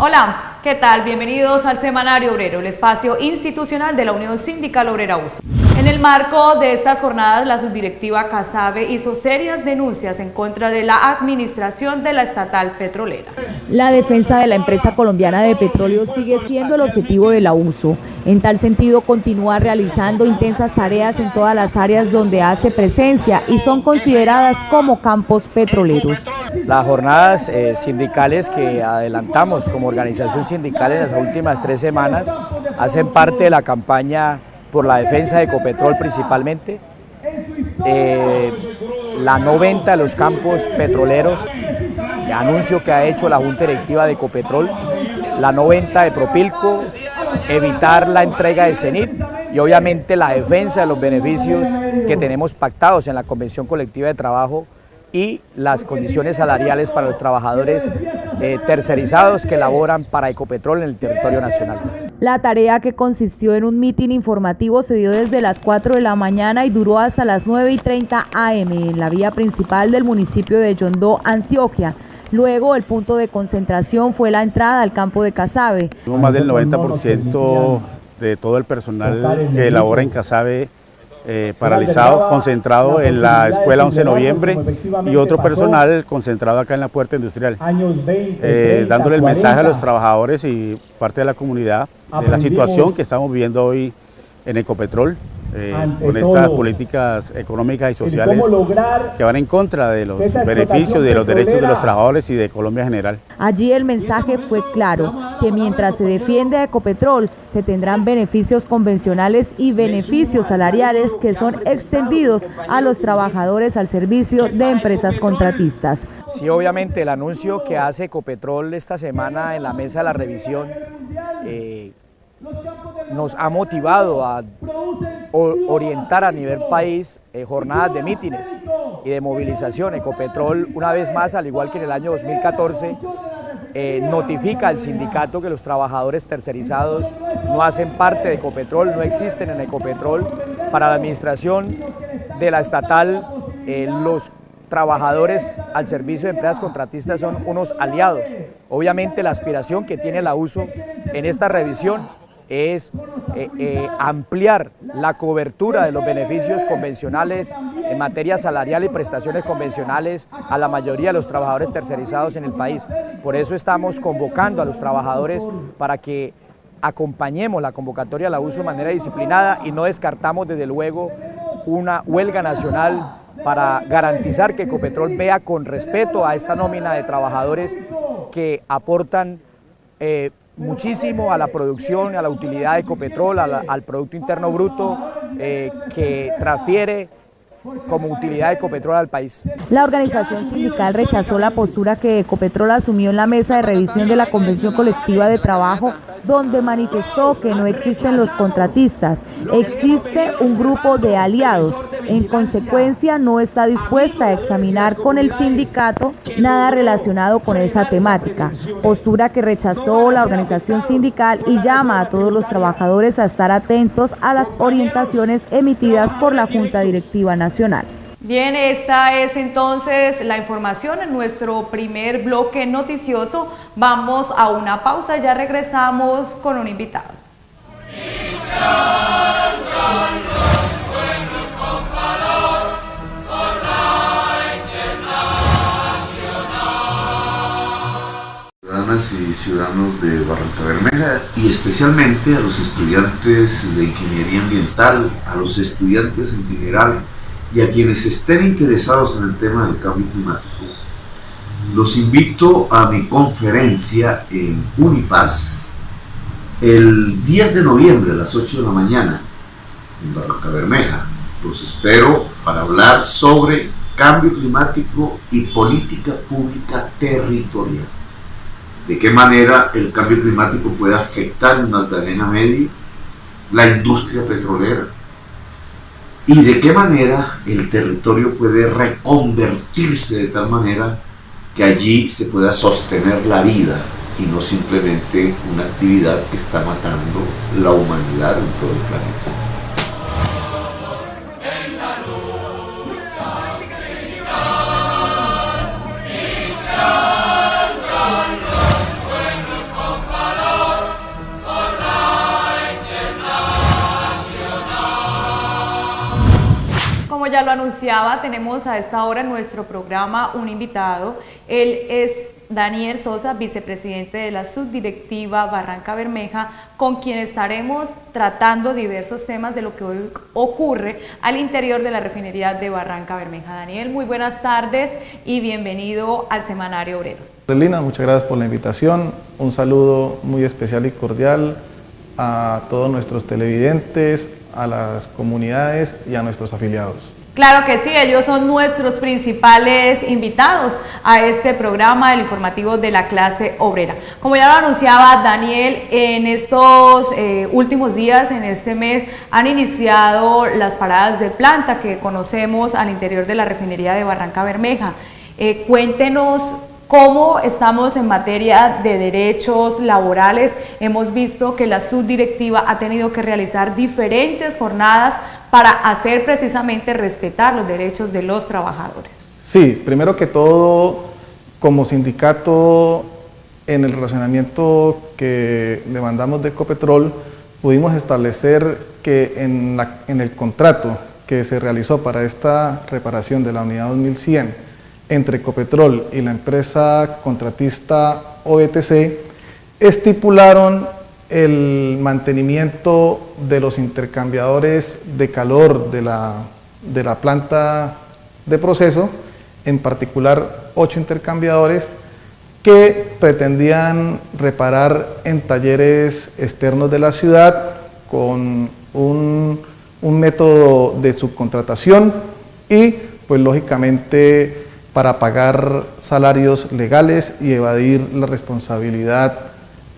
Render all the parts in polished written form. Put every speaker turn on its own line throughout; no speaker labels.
Hola, ¿qué tal? Bienvenidos al Semanario Obrero, el espacio institucional de la Unión Sindical Obrera USO. En el marco de estas jornadas, la subdirectiva CASABE hizo serias denuncias en contra de la administración de la estatal petrolera.
La defensa de la empresa colombiana de petróleo sigue siendo el objetivo de la USO. En tal sentido, continúa realizando intensas tareas en todas las áreas donde hace presencia y son consideradas como campos petroleros.
Las jornadas sindicales que adelantamos como organización sindical en las últimas 3 semanas hacen parte de la campaña por la defensa de Ecopetrol principalmente, la no venta de los campos petroleros, el anuncio que ha hecho la Junta Directiva de Ecopetrol, la no venta de Propilco, evitar la entrega de Cenit y obviamente la defensa de los beneficios que tenemos pactados en la Convención Colectiva de Trabajo y las condiciones salariales para los trabajadores tercerizados que laboran para Ecopetrol en el territorio nacional.
La tarea, que consistió en un mitin informativo, se dio desde las 4 de la mañana y duró hasta las 9:30 am en la vía principal del municipio de Yondó, Antioquia. Luego, el punto de concentración fue la entrada al campo de CASABE.
Más del 90% de todo el personal que labora en CASABE paralizado, concentrado en la escuela 11 de noviembre y otro personal concentrado acá en la puerta industrial, dándole el mensaje a los trabajadores y parte de la comunidad de la situación que estamos viviendo hoy en Ecopetrol, con estas políticas económicas y sociales que van en contra de los beneficios, de los derechos de los trabajadores y de Colombia en general.
Allí el mensaje fue claro, que mientras se defiende a Ecopetrol, se tendrán beneficios convencionales y beneficios salariales que son extendidos a los trabajadores al servicio de empresas contratistas.
Sí, obviamente el anuncio que hace Ecopetrol esta semana en la mesa de la revisión nos ha motivado a orientar a nivel país jornadas de mítines y de movilización. Ecopetrol, una vez más, al igual que en el año 2014, notifica al sindicato que los trabajadores tercerizados no hacen parte de Ecopetrol, no existen en Ecopetrol. Para la administración de la estatal, los trabajadores al servicio de empresas contratistas son unos aliados. Obviamente la aspiración que tiene la USO en esta revisión es ampliar la cobertura de los beneficios convencionales en materia salarial y prestaciones convencionales a la mayoría de los trabajadores tercerizados en el país. Por eso estamos convocando a los trabajadores para que acompañemos la convocatoria de la USO de manera disciplinada y no descartamos desde luego una huelga nacional para garantizar que Ecopetrol vea con respeto a esta nómina de trabajadores que aportan muchísimo a la producción, a la utilidad de Ecopetrol, al Producto Interno Bruto que transfiere como utilidad de Ecopetrol al país.
La organización sindical rechazó la postura que Ecopetrol asumió en la mesa de revisión de la Convención Colectiva de Trabajo, donde manifestó que no existen los contratistas, existe un grupo de aliados. En consecuencia, no está dispuesta a examinar con el sindicato nada relacionado con esa temática, postura que rechazó la organización sindical y llama a todos los trabajadores a estar atentos a las orientaciones emitidas por la Junta Directiva Nacional.
Bien, esta es entonces la información en nuestro primer bloque noticioso. Vamos a una pausa, ya regresamos con un invitado.
Ciudadanas y ciudadanos de Barranca Bermeja y especialmente a los estudiantes de Ingeniería Ambiental, a los estudiantes en general y a quienes estén interesados en el tema del cambio climático, los invito a mi conferencia en Unipaz el 10 de noviembre a las 8 de la mañana en Barranca Bermeja. Los espero para hablar sobre cambio climático y política pública territorial. De qué manera el cambio climático puede afectar en Magdalena Medio, la industria petrolera, y de qué manera el territorio puede reconvertirse de tal manera que allí se pueda sostener la vida y no simplemente una actividad que está matando la humanidad en todo el planeta.
ya lo anunciaba, tenemos a esta hora en nuestro programa un invitado. Él es Daniel Sosa, vicepresidente de la subdirectiva Barranca Bermeja, con quien estaremos tratando diversos temas de lo que hoy ocurre al interior de la refinería de Barranca Bermeja. Daniel, muy buenas tardes y bienvenido al Semanario Obrero.
Lina, muchas gracias por la invitación. Un saludo muy especial y cordial a todos nuestros televidentes, a las comunidades y a nuestros afiliados.
Claro que sí, ellos son nuestros principales invitados a este programa, el informativo de la clase obrera. Como ya lo anunciaba Daniel, en estos últimos días, en este mes, han iniciado las paradas de planta que conocemos al interior de la refinería de Barranca Bermeja. Cuéntenos cómo estamos en materia de derechos laborales. Hemos visto que la subdirectiva ha tenido que realizar diferentes jornadas para hacer precisamente respetar los derechos de los trabajadores.
Sí, primero que todo, como sindicato, en el relacionamiento que demandamos de Ecopetrol, pudimos establecer que en el contrato que se realizó para esta reparación de la unidad 2100, entre Ecopetrol y la empresa contratista OBTC, estipularon el mantenimiento de los intercambiadores de calor de la planta de proceso, en particular 8 intercambiadores que pretendían reparar en talleres externos de la ciudad con un método de subcontratación y pues lógicamente para pagar salarios legales y evadir la responsabilidad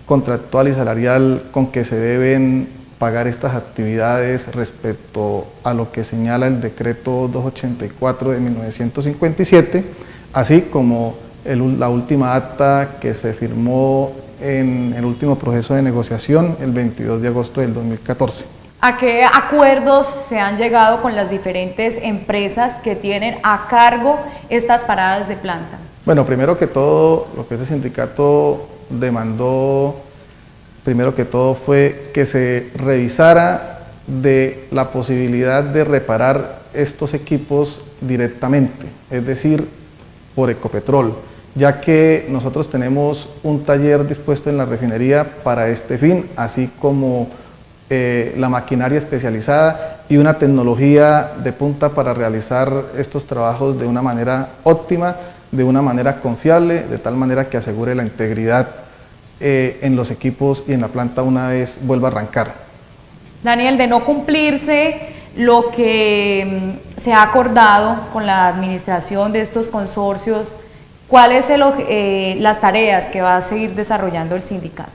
contractual y salarial con que se deben pagar estas actividades respecto a lo que señala el decreto 284 de 1957, así como la última acta que se firmó en el último proceso de negociación el 22 de agosto del 2014.
¿A qué acuerdos se han llegado con las diferentes empresas que tienen a cargo estas paradas de planta?
Bueno, primero que todo, lo que ese sindicato demandó, primero que todo fue que se revisara de la posibilidad de reparar estos equipos directamente, es decir, por Ecopetrol, ya que nosotros tenemos un taller dispuesto en la refinería para este fin, así como la maquinaria especializada y una tecnología de punta para realizar estos trabajos de una manera óptima, de una manera confiable, de tal manera que asegure la integridad en los equipos y en la planta una vez vuelva a arrancar.
Daniel, de no cumplirse lo que se ha acordado con la administración de estos consorcios, ¿cuáles son las tareas que va a seguir desarrollando el sindicato?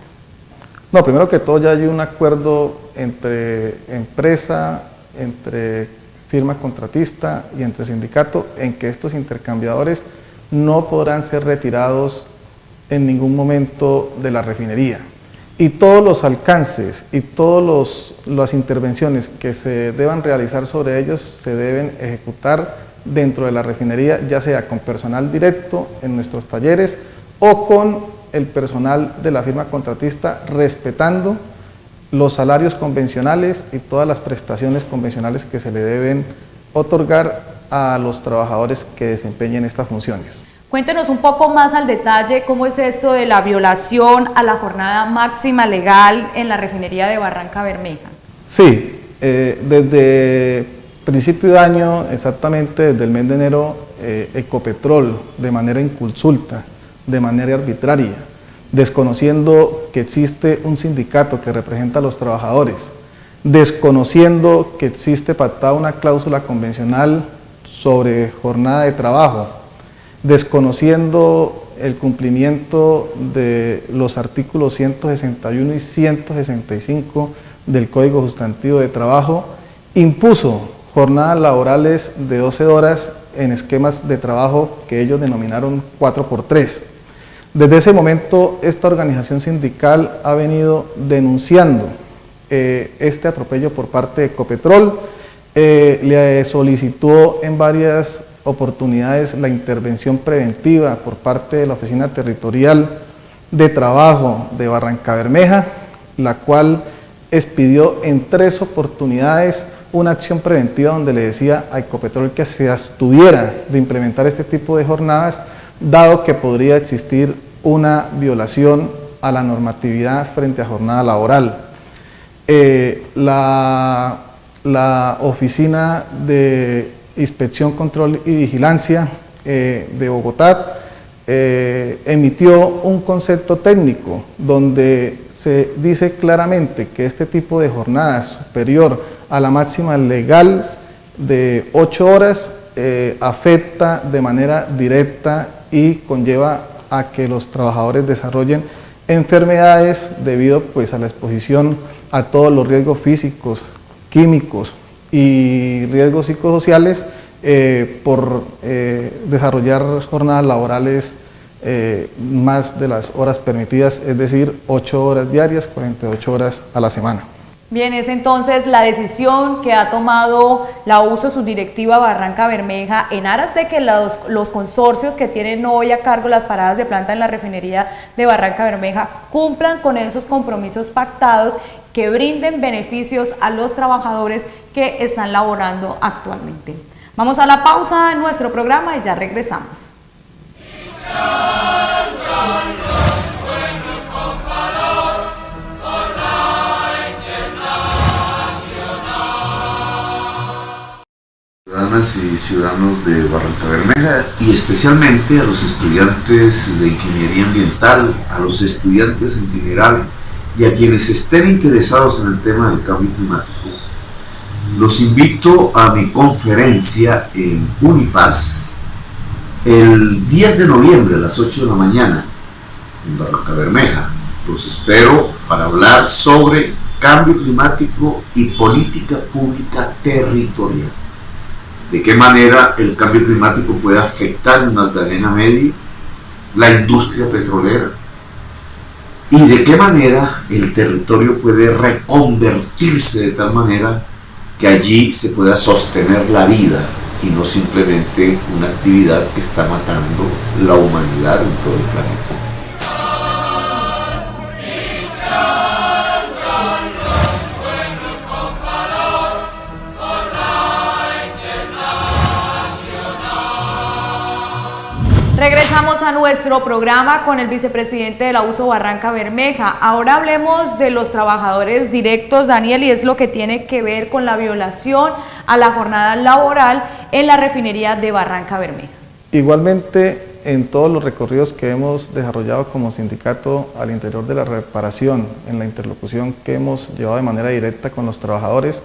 No, primero que todo ya hay un acuerdo entre empresa, entre firma contratista y entre sindicato en que estos intercambiadores no podrán ser retirados en ningún momento de la refinería. Y todos los alcances y todas las intervenciones que se deban realizar sobre ellos se deben ejecutar dentro de la refinería, ya sea con personal directo en nuestros talleres o con el personal de la firma contratista, respetando los salarios convencionales y todas las prestaciones convencionales que se le deben otorgar a los trabajadores que desempeñen estas funciones.
Cuéntenos un poco más al detalle cómo es esto de la violación a la jornada máxima legal en la refinería de Barranca Bermeja.
Sí, desde principio de año, exactamente desde el mes de enero, Ecopetrol, de manera inconsulta, de manera arbitraria, desconociendo que existe un sindicato que representa a los trabajadores, desconociendo que existe pactada una cláusula convencional sobre jornada de trabajo, desconociendo el cumplimiento de los artículos 161 y 165 del Código Sustantivo de Trabajo, impuso jornadas laborales de 12 horas en esquemas de trabajo que ellos denominaron 4x3. Desde ese momento, esta organización sindical ha venido denunciando este atropello por parte de Ecopetrol, le solicitó en varias oportunidades la intervención preventiva por parte de la Oficina Territorial de Trabajo de Barranca Bermeja, la cual expidió en 3 oportunidades una acción preventiva donde le decía a Ecopetrol que se abstuviera de implementar este tipo de jornadas, dado que podría existir una violación a la normatividad frente a jornada laboral. La Oficina de Inspección, Control y Vigilancia de Bogotá emitió un concepto técnico donde se dice claramente que este tipo de jornadas superior a la máxima legal de 8 horas afecta de manera directa y conlleva a que los trabajadores desarrollen enfermedades debido pues a la exposición a todos los riesgos físicos, químicos y riesgos psicosociales por desarrollar jornadas laborales más de las horas permitidas, es decir, 8 horas diarias, 48 horas a la semana.
Bien, es entonces la decisión que ha tomado la USO subdirectiva Barranca Bermeja en aras de que los consorcios que tienen hoy a cargo las paradas de planta en la refinería de Barranca Bermeja cumplan con esos compromisos pactados que brinden beneficios a los trabajadores que están laborando actualmente. Vamos a la pausa en nuestro programa y ya regresamos.
Ciudadanas y ciudadanos de Barranca Bermeja y especialmente a los estudiantes de ingeniería ambiental, a los estudiantes en general y a quienes estén interesados en el tema del cambio climático, los invito a mi conferencia en Unipaz el 10 de noviembre a las 8 de la mañana en Barranca Bermeja. Los espero para hablar sobre cambio climático y política pública territorial. De qué manera el cambio climático puede afectar en Magdalena Medio, la industria petrolera, y de qué manera el territorio puede reconvertirse de tal manera que allí se pueda sostener la vida y no simplemente una actividad que está matando la humanidad en todo el planeta.
Regresamos a nuestro programa con el vicepresidente de la USO Barranca Bermeja. Ahora hablemos de los trabajadores directos, Daniel, y es lo que tiene que ver con la violación a la jornada laboral en la refinería de Barranca Bermeja.
Igualmente, en todos los recorridos que hemos desarrollado como sindicato al interior de la reparación, en la interlocución que hemos llevado de manera directa con los trabajadores,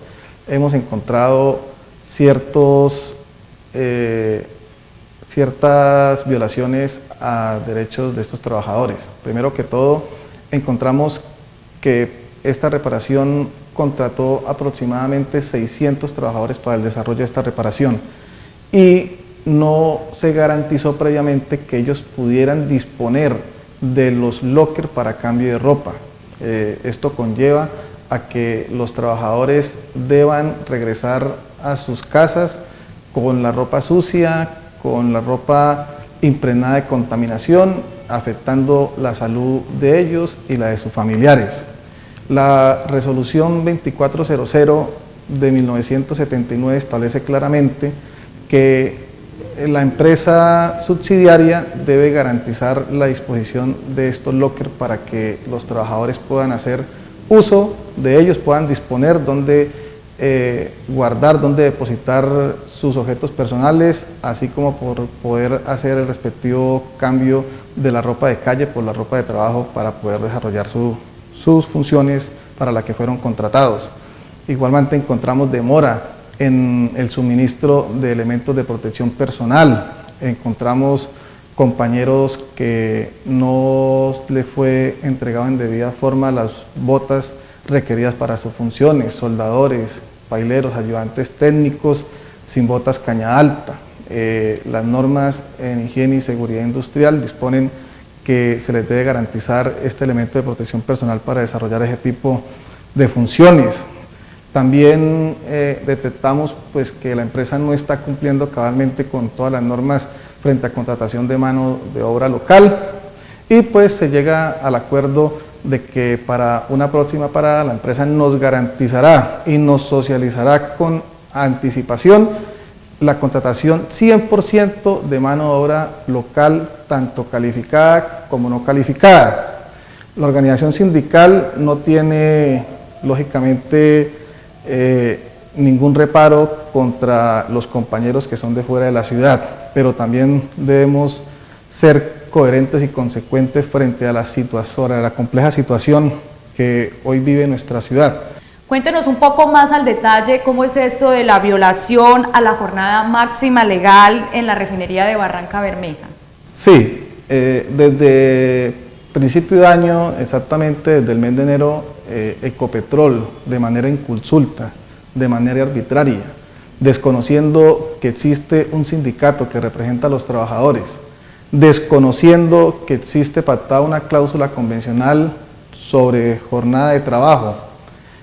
hemos encontrado ciertas violaciones a derechos de estos trabajadores. Primero que todo, encontramos que esta reparación contrató aproximadamente 600 trabajadores para el desarrollo de esta reparación y no se garantizó previamente que ellos pudieran disponer de los lockers para cambio de ropa. Esto conlleva a que los trabajadores deban regresar a sus casas con la ropa sucia, con la ropa impregnada de contaminación, afectando la salud de ellos y la de sus familiares. La resolución 2400 de 1979 establece claramente que la empresa subsidiaria debe garantizar la disposición de estos lockers para que los trabajadores puedan hacer uso de ellos, puedan disponer dónde guardar, dónde depositar sus objetos personales, así como por poder hacer el respectivo cambio de la ropa de calle por la ropa de trabajo para poder desarrollar sus funciones para las que fueron contratados. Igualmente encontramos demora en el suministro de elementos de protección personal, encontramos compañeros que no les fue entregado en debida forma las botas requeridas para sus funciones, soldadores, paileros, ayudantes técnicos sin botas caña alta. Las normas en higiene y seguridad industrial disponen que se les debe garantizar este elemento de protección personal para desarrollar ese tipo de funciones. También detectamos pues, que la empresa no está cumpliendo cabalmente con todas las normas frente a contratación de mano de obra local y pues se llega al acuerdo de que para una próxima parada la empresa nos garantizará y nos socializará con anticipación la contratación 100% de mano de obra local, tanto calificada como no calificada. La organización sindical no tiene, lógicamente, ningún reparo contra los compañeros que son de fuera de la ciudad, pero también debemos ser coherentes y consecuentes frente a la compleja situación que hoy vive nuestra ciudad.
Cuéntenos un poco más al detalle cómo es esto de la violación a la jornada máxima legal en la refinería de Barranca Bermeja.
Sí, desde principio de año, exactamente desde el mes de enero, Ecopetrol, de manera inconsulta, de manera arbitraria, desconociendo que existe un sindicato que representa a los trabajadores, desconociendo que existe pactada una cláusula convencional sobre jornada de trabajo,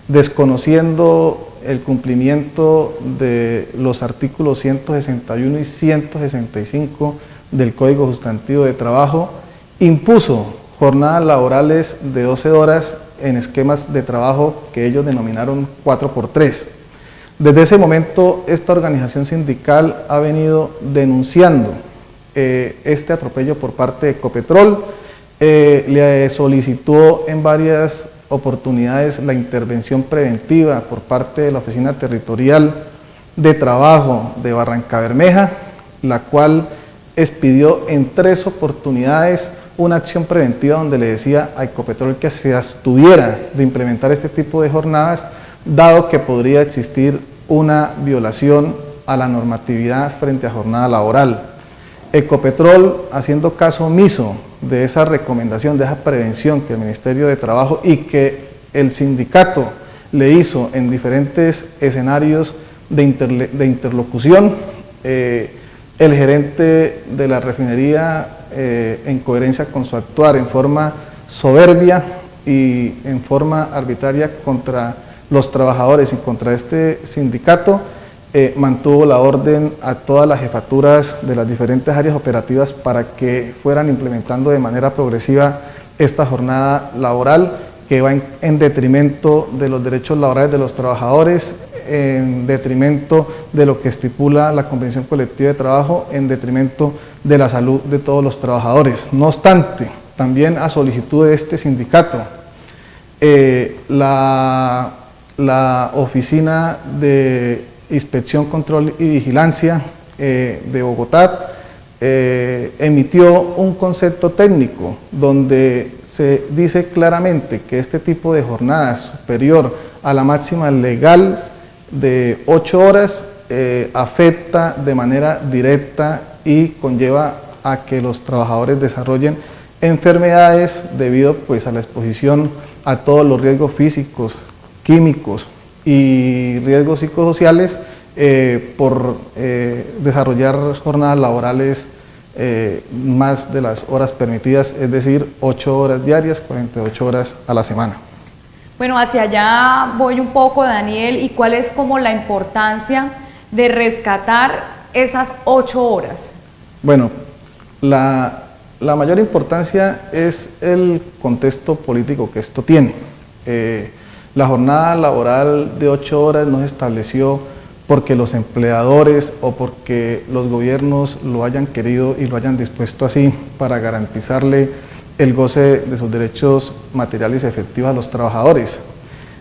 desconociendo el cumplimiento de los artículos 161 y 165 del Código Sustantivo de Trabajo, impuso jornadas laborales de 12 horas en esquemas de trabajo que ellos denominaron 4x3. Desde ese momento, esta organización sindical ha venido denunciando este atropello por parte de Ecopetrol, le solicitó en varias oportunidades la intervención preventiva por parte de la Oficina Territorial de Trabajo de Barranca Bermeja, la cual expidió en 3 oportunidades una acción preventiva donde le decía a Ecopetrol que se abstuviera de implementar este tipo de jornadas, dado que podría existir una violación a la normatividad frente a jornada laboral. Ecopetrol, haciendo caso omiso de esa recomendación, de esa prevención que el Ministerio de Trabajo y que el sindicato le hizo en diferentes escenarios de interlocución, el gerente de la refinería, en coherencia con su actuar en forma soberbia y en forma arbitraria contra los trabajadores y contra este sindicato, mantuvo la orden a todas las jefaturas de las diferentes áreas operativas para que fueran implementando de manera progresiva esta jornada laboral que va en detrimento de los derechos laborales de los trabajadores, en detrimento de lo que estipula la Convención Colectiva de Trabajo, en detrimento de la salud de todos los trabajadores. No obstante, también a solicitud de este sindicato, la Oficina de Inspección, Control y Vigilancia de Bogotá emitió un concepto técnico donde se dice claramente que este tipo de jornada superior a la máxima legal de 8 horas afecta de manera directa y conlleva a que los trabajadores desarrollen enfermedades debido pues a la exposición a todos los riesgos físicos, químicos y riesgos psicosociales por desarrollar jornadas laborales más de las horas permitidas, es decir, 8 horas diarias, 48 horas a la semana.
Bueno, hacia allá voy un poco, Daniel, y cuál es como la importancia de rescatar esas 8 horas.
Bueno, la mayor importancia es el contexto político que esto tiene. La jornada laboral de 8 horas no se estableció porque los empleadores o porque los gobiernos lo hayan querido y lo hayan dispuesto así para garantizarle el goce de sus derechos materiales y efectivos a los trabajadores.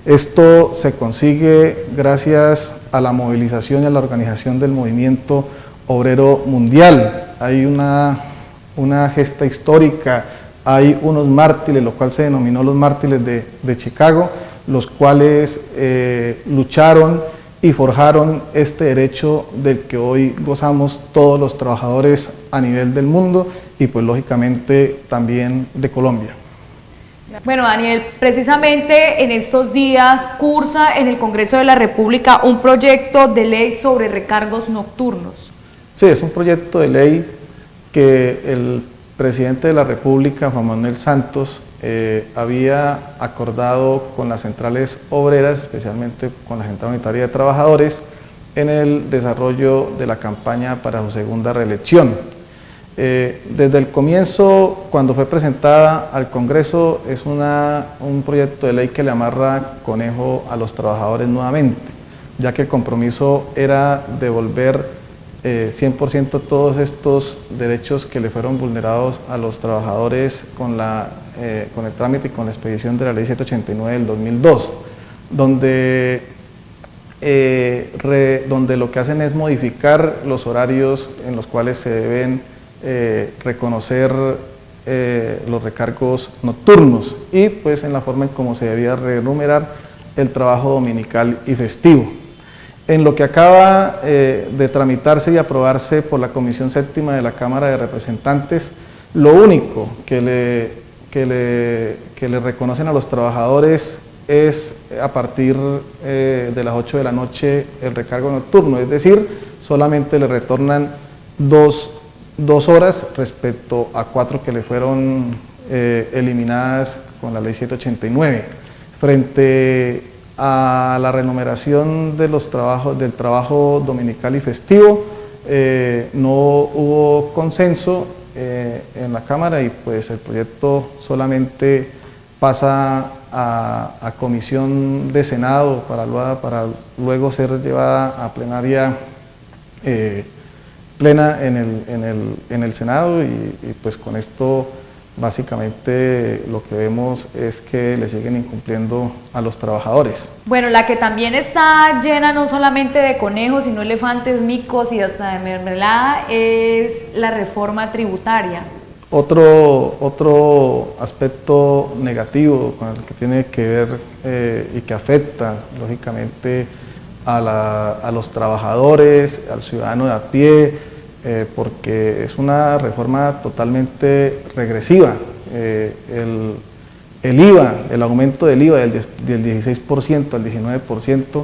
Esto se consigue gracias a la movilización y a la organización del movimiento obrero mundial. Hay una gesta histórica, hay unos mártires, lo cual se denominó los mártires de Chicago, los cuales lucharon y forjaron este derecho del que hoy gozamos todos los trabajadores a nivel del mundo y pues lógicamente también de Colombia.
Bueno, Daniel, precisamente en estos días cursa en el Congreso de la República un proyecto de ley sobre recargos nocturnos.
Sí, es un proyecto de ley que el presidente de la República, Juan Manuel Santos, había acordado con las centrales obreras, especialmente con la Central Unitaria de Trabajadores, en el desarrollo de la campaña para su segunda reelección. Desde el comienzo, cuando fue presentada al Congreso, es un proyecto de ley que le amarra conejo a los trabajadores nuevamente, ya que el compromiso era devolver 100% todos estos derechos que le fueron vulnerados a los trabajadores con el trámite y con la expedición de la Ley 789 del 2002, donde lo que hacen es modificar los horarios en los cuales se deben reconocer los recargos nocturnos y pues en la forma en cómo se debía renumerar el trabajo dominical y festivo. En lo que acaba de tramitarse y aprobarse por la Comisión Séptima de la Cámara de Representantes, lo único que le reconocen a los trabajadores es a partir de las 8 de la noche el recargo nocturno, es decir, solamente le retornan dos horas respecto a 4 que le fueron eliminadas con la Ley 789. Frente a la remuneración de del trabajo dominical y festivo, no hubo consenso en la Cámara y pues el proyecto solamente pasa a comisión de Senado para luego ser llevada a plenaria plena en el Senado y pues con esto básicamente lo que vemos es que le siguen incumpliendo a los trabajadores.
Bueno, la que también está llena no solamente de conejos, sino elefantes, micos y hasta de mermelada es la reforma tributaria. Otro aspecto negativo con el que tiene que ver y que afecta lógicamente a los trabajadores, al ciudadano de a pie, porque es una reforma totalmente regresiva. El IVA, el aumento del IVA del 16% al 19%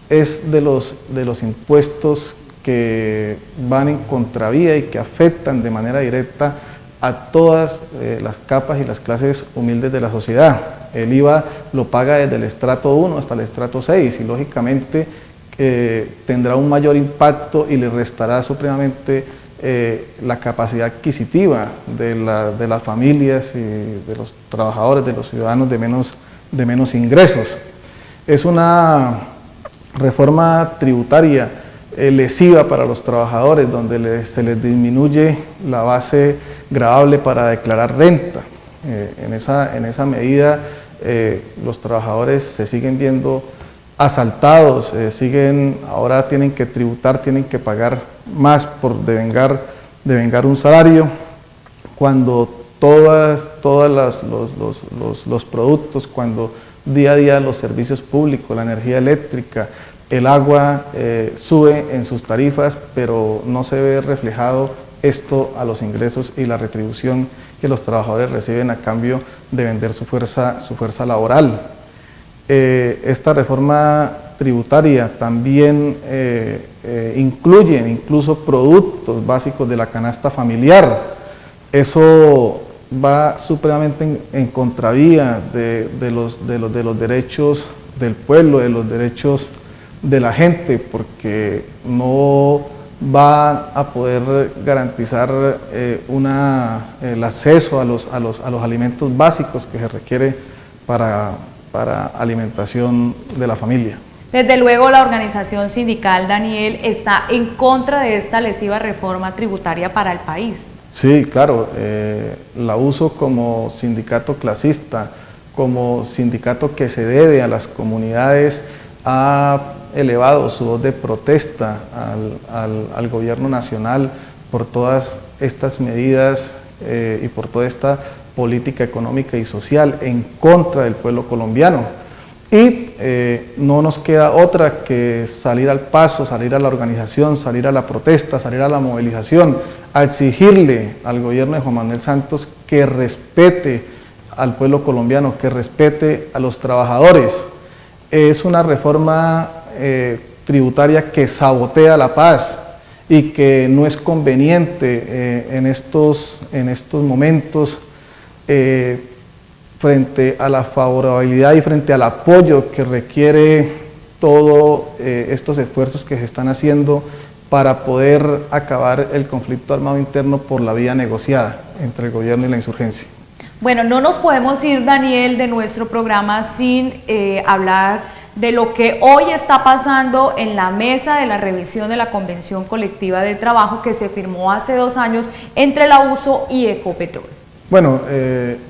es de los impuestos que van en contravía y que afectan de manera directa a todas las capas y las clases humildes de la sociedad. El IVA lo paga desde el estrato 1 hasta el estrato 6 y lógicamente tendrá un mayor impacto y le restará supremamente la capacidad adquisitiva de las familias y de los trabajadores, de los ciudadanos de menos ingresos. Es una reforma tributaria lesiva para los trabajadores, donde se les disminuye la base gravable para declarar renta. En esa medida los trabajadores se siguen viendo asaltados, ahora tienen que tributar, tienen que pagar más por devengar un salario, cuando todos los productos, cuando día a día los servicios públicos, la energía eléctrica, el agua sube en sus tarifas, pero no se ve reflejado esto a los ingresos y la retribución que los trabajadores reciben a cambio de vender su fuerza laboral. Esta reforma tributaria también incluye incluso productos básicos de la canasta familiar. Eso va supremamente en contravía de los derechos del pueblo, de los derechos de la gente, porque no va a poder garantizar el acceso a los alimentos básicos que se requiere para alimentación de la familia. Desde luego la organización sindical, Daniel, está en contra de esta lesiva reforma tributaria para el país.
Sí, claro, la uso como sindicato clasista, como sindicato que se debe a las comunidades, ha elevado su voz de protesta al gobierno nacional por todas estas medidas y por toda esta política económica y social en contra del pueblo colombiano. Y no nos queda otra que salir al paso, salir a la organización, salir a la protesta, salir a la movilización, a exigirle al gobierno de Juan Manuel Santos que respete al pueblo colombiano, que respete a los trabajadores. Es una reforma tributaria que sabotea la paz y que no es conveniente en estos momentos frente a la favorabilidad y frente al apoyo que requiere todos estos esfuerzos que se están haciendo para poder acabar el conflicto armado interno por la vía negociada entre el gobierno y la insurgencia.
Bueno, no nos podemos ir, Daniel, de nuestro programa sin hablar de lo que hoy está pasando en la mesa de la revisión de la Convención Colectiva de Trabajo que se firmó hace 2 años entre la USO y Ecopetrol.
Bueno,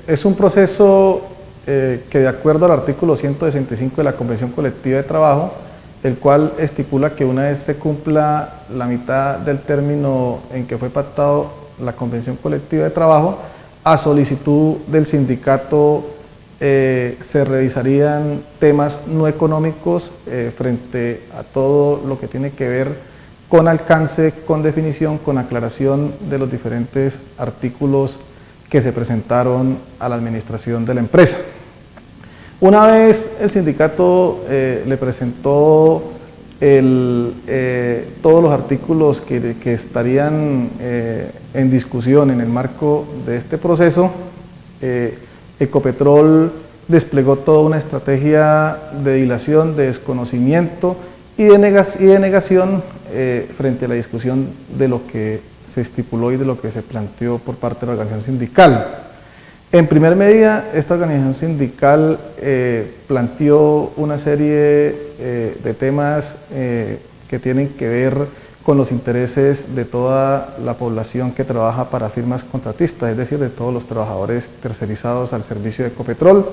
es un proceso que de acuerdo al artículo 165 de la Convención Colectiva de Trabajo, el cual estipula que una vez se cumpla la mitad del término en que fue pactado la Convención Colectiva de Trabajo, a solicitud del sindicato se revisarían temas no económicos frente a todo lo que tiene que ver con alcance, con definición, con aclaración de los diferentes artículos que se presentaron a la administración de la empresa. Una vez el sindicato le presentó todos los artículos que estarían en discusión en el marco de este proceso, Ecopetrol desplegó toda una estrategia de dilación, de desconocimiento y de negación frente a la discusión de lo que se estipuló y de lo que se planteó por parte de la organización sindical. En primer medida, esta organización sindical planteó una serie de temas que tienen que ver con los intereses de toda la población que trabaja para firmas contratistas, es decir, de todos los trabajadores tercerizados al servicio de Ecopetrol.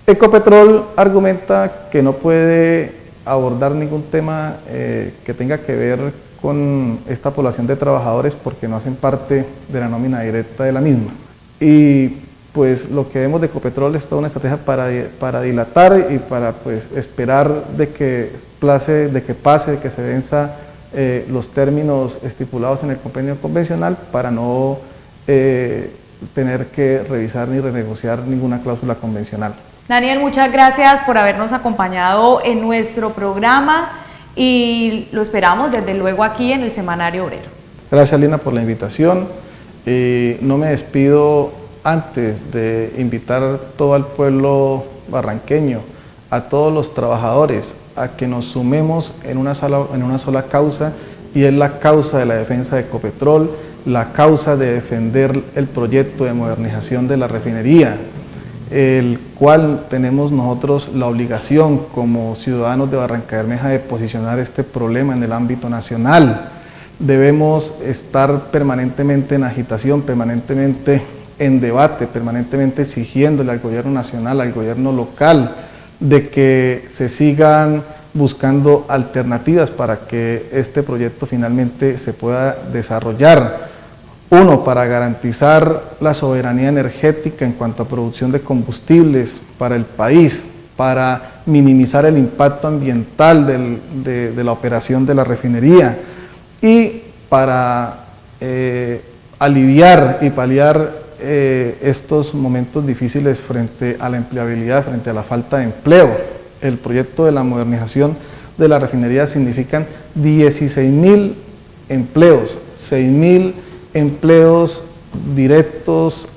Ecopetrol argumenta que no puede abordar ningún tema que tenga que ver con esta población de trabajadores porque no hacen parte de la nómina directa de la misma. Y pues lo que vemos de Ecopetrol es toda una estrategia para dilatar y para pues esperar de que pase, de que se venza los términos estipulados en el convenio convencional para no tener que revisar ni renegociar ninguna cláusula convencional.
Daniel, muchas gracias por habernos acompañado en nuestro programa y lo esperamos desde luego aquí en el Semanario Obrero.
Gracias, Lina, por la invitación. No me despido antes de invitar a todo el pueblo barranqueño, a todos los trabajadores, a que nos sumemos en una sola causa, y es la causa de la defensa de Ecopetrol, la causa de defender el proyecto de modernización de la refinería, el cual tenemos nosotros la obligación como ciudadanos de Barrancabermeja de posicionar este problema en el ámbito nacional. Debemos estar permanentemente en agitación, permanentemente en debate, permanentemente exigiéndole al gobierno nacional, al gobierno local, de que se sigan buscando alternativas para que este proyecto finalmente se pueda desarrollar. Uno, para garantizar la soberanía energética en cuanto a producción de combustibles para el país, para minimizar el impacto ambiental de la operación de la refinería y para aliviar y paliar estos momentos difíciles frente a la empleabilidad, frente a la falta de empleo. El proyecto de la modernización de la refinería significan 16.000 empleos, 6.000 empleos directos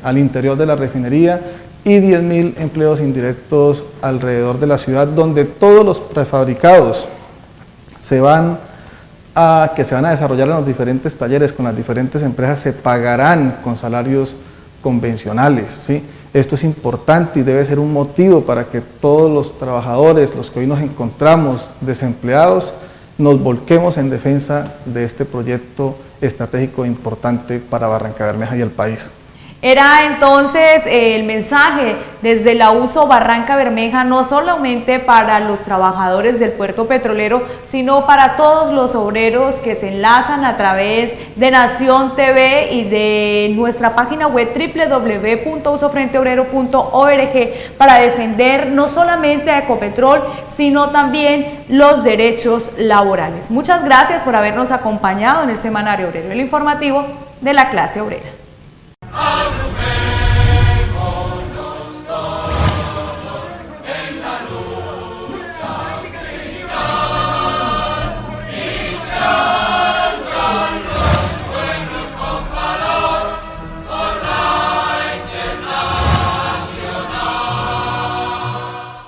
al interior de la refinería y 10.000 empleos indirectos alrededor de la ciudad, donde todos los prefabricados que se van a desarrollar en los diferentes talleres con las diferentes empresas se pagarán con salarios convencionales, ¿sí? Esto es importante y debe ser un motivo para que todos los trabajadores, los que hoy nos encontramos desempleados, nos volquemos en defensa de este proyecto estratégico importante para Barrancabermeja y el país.
Era entonces el mensaje desde la USO Barrancabermeja, no solamente para los trabajadores del puerto petrolero, sino para todos los obreros que se enlazan a través de Nación TV y de nuestra página web www.usofrenteobrero.org para defender no solamente a Ecopetrol, sino también los derechos laborales. Muchas gracias por habernos acompañado en el Semanario Obrero, el informativo de la clase obrera.